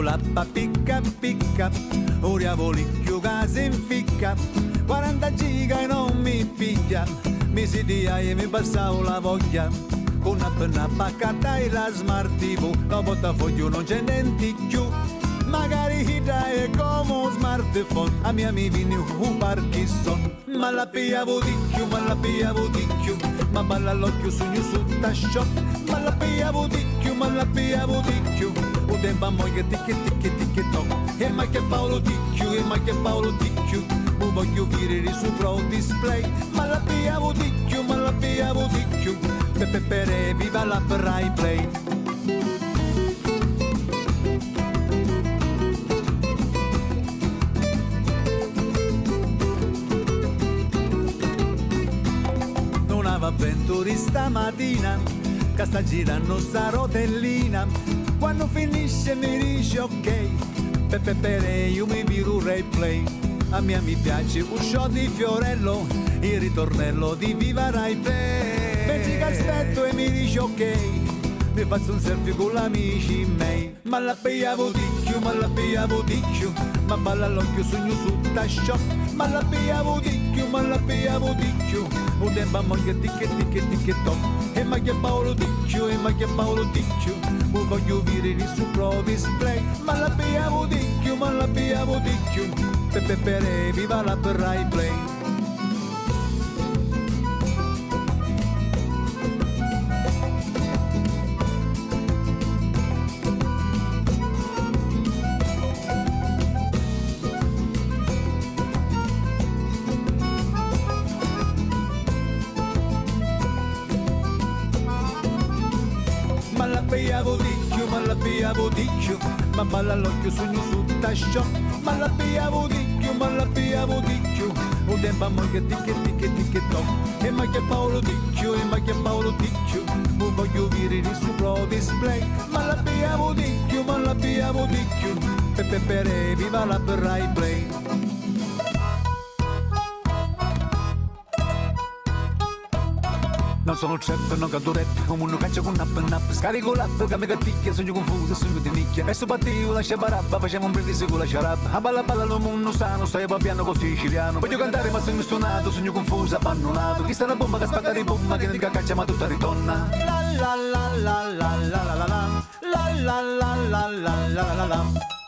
lappa picca picca, ora volicchio che si inficca, 40 giga e non mi piglia, mi si dia e mi passavo la voglia, con una penna paccata e la smart TV, la portafoglio non c'è niente più, magari hita è come un smartphone, a mia mi viene un Parkinson, ma la pigliavo di più, ma la pigliavo di più, ma balla all'occhio sogno su ta shop, ma la pigliavo di più, ma la pigliavo di più, o tempo a moglie ticche toc, e ma che Paolo di più, e ma che Paolo di più, o voglio vedere sopra il display, ma la pigliavo di più, ma la pigliavo di più, pepe viva la Rai Play. Avventuri stamattina che sta girando sta rotellina, quando finisce mi dice ok, pepe io mi viro Rai Play, a me mi piace un show di Fiorello, il ritornello di Viva Rai Play, pensi che aspetto e mi dice ok, mi faccio un selfie con l'amici miei, ma la pigliavo di più, ma la pigliavo di più, ma balla all'occhio sogno su ta shop, ma la pigliavo di più, ma la pigliavo di più, o tempo a moglie ticche toc, e ma che Paolo di più, e ma che Paolo di più, o voglio vedere su pro display, ma la pigliavo di più, ma la pigliavo di più, pepe viva la Rai Play. Ma la pigliavo di più, ma la pigliavo di più, ma balla all'occhio sogno su ta shop, ma la pigliavo di più, ma la pigliavo di più, o tempo a moglie ticche toc, e ma che Paolo di più, e ma che Paolo di più, o voglio vedere su pro display, ma la pigliavo di più, ma la pigliavo di più, pepe viva la Rai Play. Non sono trap, non canto rap, come uno caccia con napp, scarico l'app, che mi catticchia, sogno confuso, sogno di nicchia, e soprattutto lascia barabba, facciamo un brindisi con la sciarabba, a balla lo mondo sano, stai papiano col siciliano, voglio cantare ma sogno stonato, sogno confuso, abbandonato, chi sta una bomba che spacca di bomba, che non dica caccia ma tutta ritorna. La la la la la la la la la la la la la la la la la.